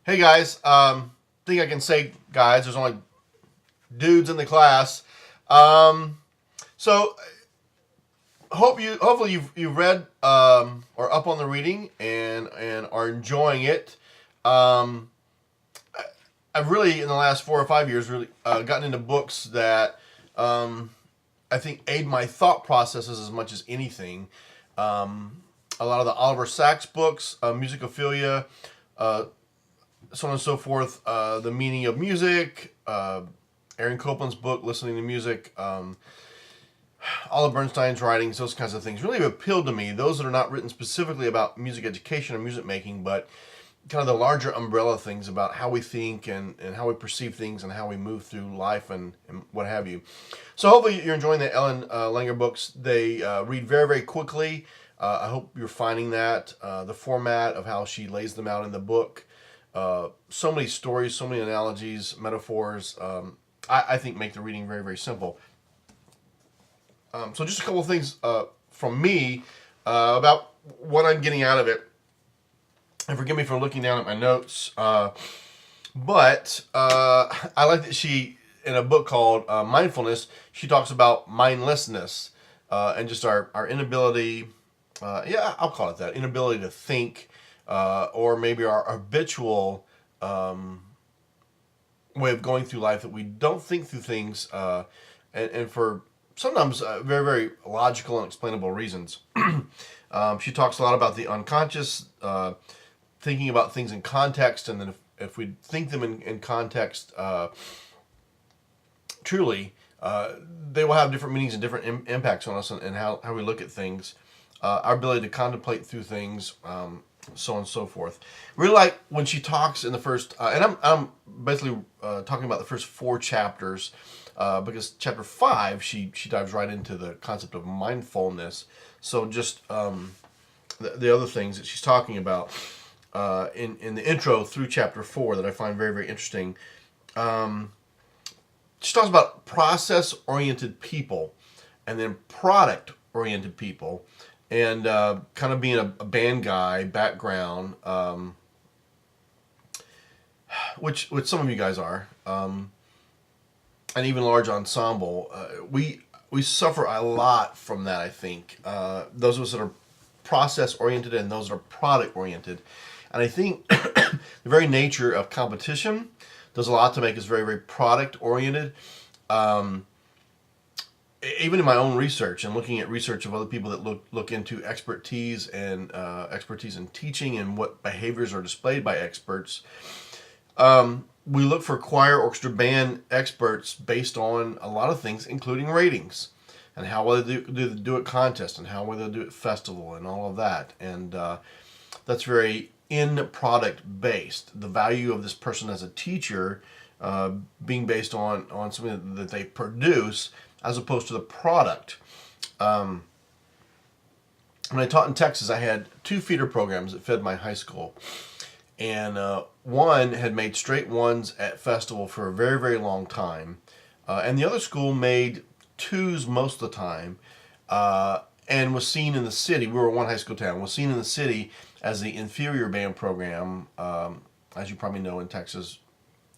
Hey guys, think I can say guys. There's only dudes in the class. Um, so hopefully you've read or up on the reading and are enjoying it. Um, I've really in the last 4 or 5 years really gotten into books that I think aid my thought processes as much as anything. Um, a lot of the Oliver Sacks books, Musicophilia, uh, so on and so forth. The meaning of music. Aaron Copland's book, Listening to Music. Olive Bernstein's writings, those kinds of things really appealed to me. Those that are not written specifically about music education or music making, but kind of the larger umbrella things about how we think and how we perceive things and how we move through life and what have you. So hopefully you're enjoying the Ellen Langer books. They read very, very quickly. I hope you're finding that. The format of how she lays them out in the book. So many stories, so many analogies, metaphors, I think make the reading very, very simple. So just a couple of things from me about what I'm getting out of it. And forgive me for looking down at my notes. But I like that she, in a book called Mindfulness, she talks about mindlessness and just our inability, yeah, I'll call it that, inability to think, or maybe our habitual way of going through life that we don't think through things, and for sometimes very, very logical and explainable reasons. She talks a lot about the unconscious, thinking about things in context, and then if we think them in context truly, they will have different meanings and different impacts on us and how we look at things, our ability to contemplate through things, so on and so forth. Really like when she talks in the first, and I'm basically talking about the first 4 chapters, because chapter 5 she dives right into the concept of mindfulness. So just the other things that she's talking about in the intro through chapter 4 that I find very, very interesting. She talks about process oriented people and then product oriented people, and kind of being a band guy background, which some of you guys are, and even large ensemble. We suffer a lot from that. I think those of us that are process oriented and those that are product oriented, and I think the very nature of competition does a lot to make us very, very product oriented. Um, Even in my own research and looking at research of other people that look into expertise and expertise in teaching and what behaviors are displayed by experts, we look for choir, orchestra, band experts based on a lot of things, including ratings and how well they do at contest and how well they do at festival and all of that. And that's very in product based. The value of this person as a teacher being based on something that they produce as opposed to the product. When I taught in Texas, I had 2 feeder programs that fed my high school. And one had made straight ones at festival for a very, very long time. And the other school made twos most of the time, and was seen in the city. We were one high school town. Was seen in the city as the inferior band program. As you probably know, in Texas,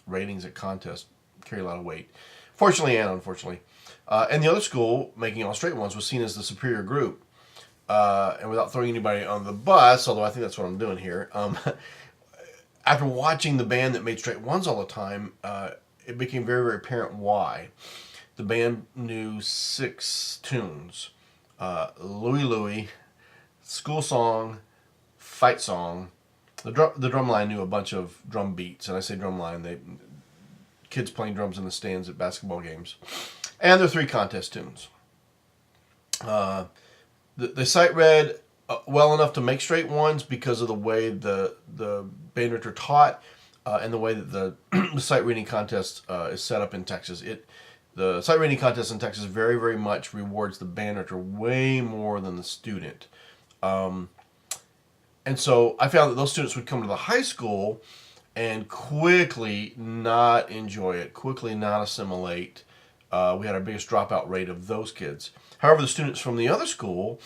ratings at contests carry a lot of weight, fortunately and unfortunately. And the other school, making all straight ones, was seen as the superior group. And without throwing anybody on the bus, although I think that's what I'm doing here, after watching the band that made straight ones all the time, it became very, very apparent why. The band knew 6 tunes: Louie Louie, School Song, Fight Song. The drum line knew a bunch of drum beats, and I say drum line, they kids playing drums in the stands at basketball games, and their 3 contest tunes. The sight read well enough to make straight ones because of the way the band director taught, and the way that the sight reading contest is set up in Texas. The sight reading contest in Texas very, very much rewards the band director way more than the student. And so I found that those students would come to the high school and quickly not enjoy it, quickly not assimilate. We had our biggest dropout rate of those kids. However, the students from the other school,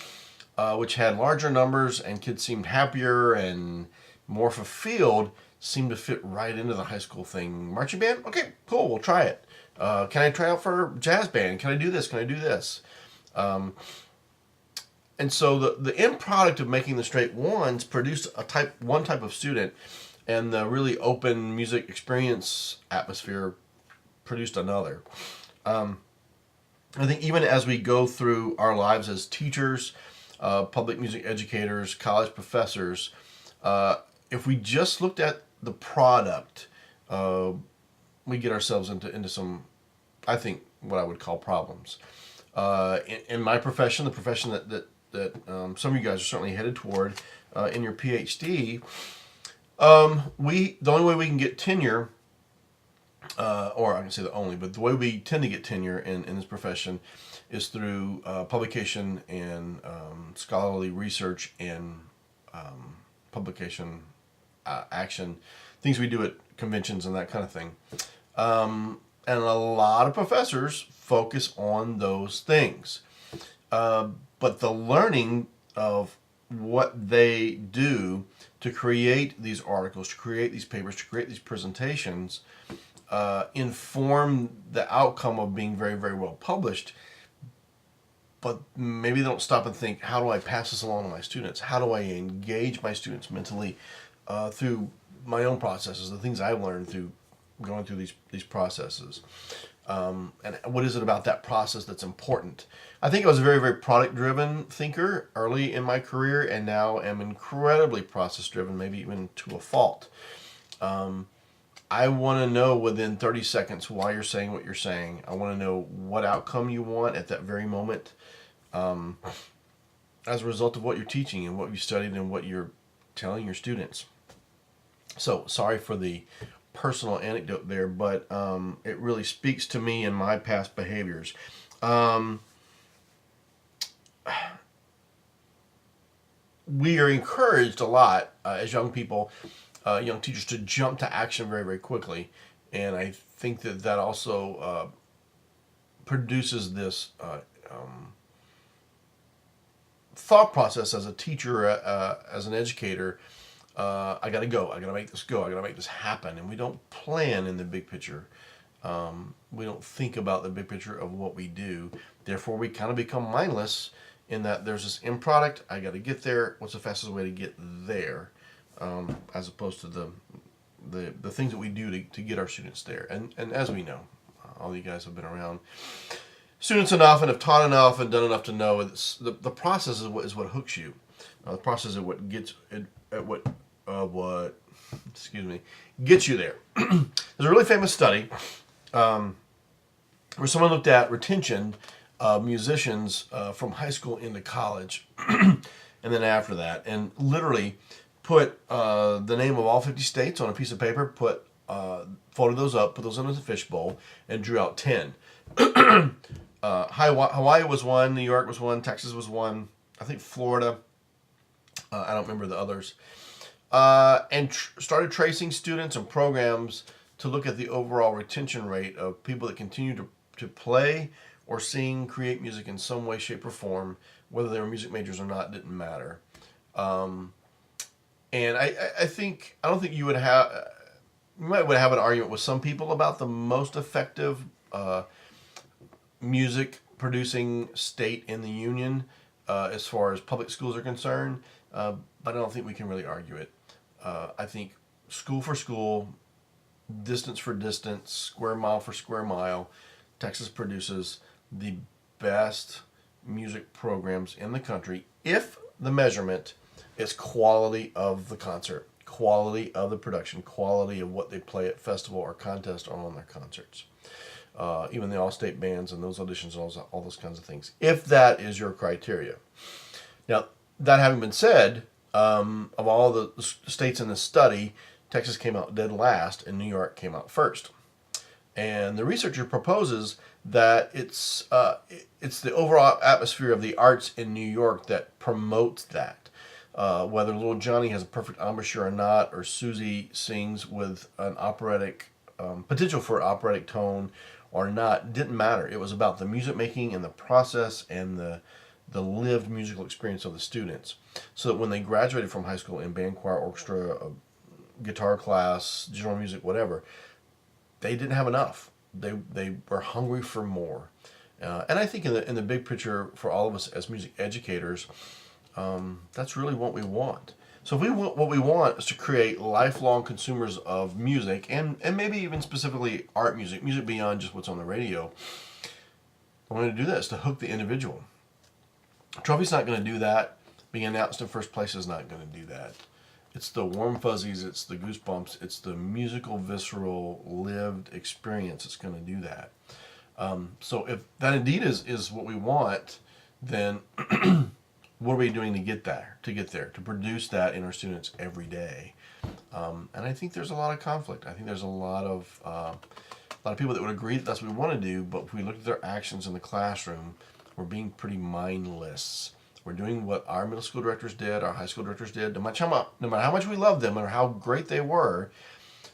which had larger numbers and kids seemed happier and more fulfilled seemed to fit right into the high school thing. Marching band? Okay, cool, we'll try it. Can I try out for jazz band? Can I do this? Can I do this? And so the end product of making the straight ones produced one type of student, and the really open music experience atmosphere produced another. I think even as we go through our lives as teachers, public music educators, college professors, if we just looked at the product, we get ourselves into some, I think, what I would call problems. In my profession, the profession that some of you guys are certainly headed toward in your PhD, the only way we can get tenure, or I can say the only, but the way we tend to get tenure in this profession is through publication and scholarly research and publication action, things we do at conventions and that kind of thing. And a lot of professors focus on those things. But the learning of what they do to create these articles, to create these papers, to create these presentations, inform the outcome of being very, very well published. But maybe they don't stop and think, how do I pass this along to my students? How do I engage my students mentally through my own processes, the things I've learned through going through these processes? And what is it about that process that's important? I think I was a very, very product-driven thinker early in my career, and now am incredibly process-driven, maybe even to a fault. I want to know within 30 seconds why you're saying what you're saying. I want to know what outcome you want at that very moment as a result of what you're teaching and what you studied and what you're telling your students. So, sorry for the personal anecdote there, but it really speaks to me and my past behaviors. We are encouraged a lot as young people, young teachers, to jump to action very, very quickly. And I think that also produces this thought process as a teacher, as an educator. I got to go. I got to make this go. I got to make this happen. And we don't plan in the big picture. We don't think about the big picture of what we do. Therefore, we kind of become mindless in that there's this end product. I got to get there. What's the fastest way to get there? As opposed to the things that we do to get our students there. And as we know, all you guys have been around students enough and have taught enough and done enough to know it's the process is what hooks you. The process is what gets gets you there. There's a really famous study where someone looked at retention of musicians from high school into college, and then after that, and literally put the name of all 50 states on a piece of paper, folded those up, put those in a fishbowl, and drew out 10. Hawaii was one, New York was one, Texas was one, I think Florida. I don't remember the others. And started tracing students and programs to look at the overall retention rate of people that continue to play or sing, create music in some way, shape, or form. Whether they were music majors or not didn't matter. And I don't think you might have an argument with some people about the most effective music producing state in the union as far as public schools are concerned. But I don't think we can really argue it. I think school for school, distance for distance, square mile for square mile, Texas produces the best music programs in the country if the measurement is quality of the concert, quality of the production, quality of what they play at festival or contest or on their concerts. Even the all-state bands and those auditions, all those kinds of things, if that is your criteria. Now, that having been said, of all the states in the study, Texas came out dead last and New York came out first. And the researcher proposes that it's the overall atmosphere of the arts in New York that promotes that. Whether Little Johnny has a perfect embouchure or not, or Susie sings with an operatic potential for operatic tone or not, didn't matter. It was about the music making and the process and the lived musical experience of the students, so that when they graduated from high school in band, choir, orchestra, guitar class, general music, whatever, they didn't have enough. They were hungry for more. And I think in the big picture for all of us as music educators, that's really what we want. So if what we want is to create lifelong consumers of music, and maybe even specifically art music, music beyond just what's on the radio, I want to do this to hook the individual. Trophy's not going to do that. Being announced in first place is not going to do that. It's the warm fuzzies, it's the goosebumps, it's the musical, visceral, lived experience that's going to do that. So if that indeed is what we want, then what are we doing to get there, to produce that in our students every day? And I think there's a lot of conflict. I think there's a lot of people that would agree that that's what we want to do, but if we look at their actions in the classroom, we're being pretty mindless. We're doing what our middle school directors did, our high school directors did, no matter how much we love them or how great they were,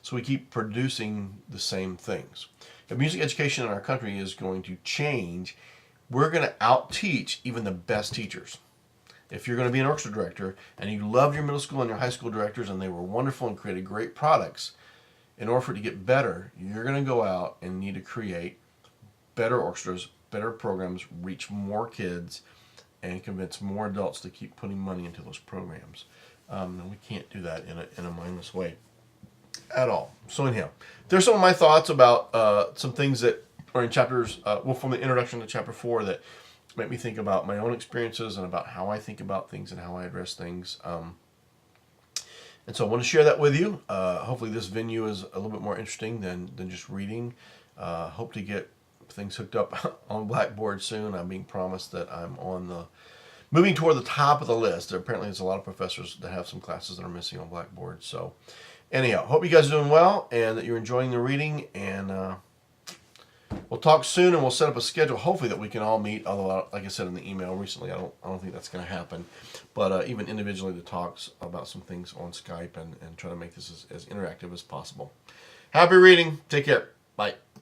so we keep producing the same things. If music education in our country is going to change, we're going to out-teach even the best teachers. If you're going to be an orchestra director and you love your middle school and your high school directors and they were wonderful and created great products, in order for it to get better, you're going to go out and need to create better orchestras, better programs, reach more kids, and convince more adults to keep putting money into those programs. And we can't do that in a mindless way at all. So anyhow, there's some of my thoughts about some things that are in chapters, from the introduction to chapter 4 that make me think about my own experiences and about how I think about things and how I address things. And so I want to share that with you. Hopefully this venue is a little bit more interesting than just reading. Hope to get things hooked up on Blackboard soon. I'm being promised that I'm moving toward the top of the list. Apparently there's a lot of professors that have some classes that are missing on Blackboard. So anyhow, hope you guys are doing well and that you're enjoying the reading. And we'll talk soon, and we'll set up a schedule, hopefully, that we can all meet. Although, like I said in the email recently, I don't think that's going to happen. But even individually to talk about some things on Skype and try to make this as interactive as possible. Happy reading. Take care. Bye.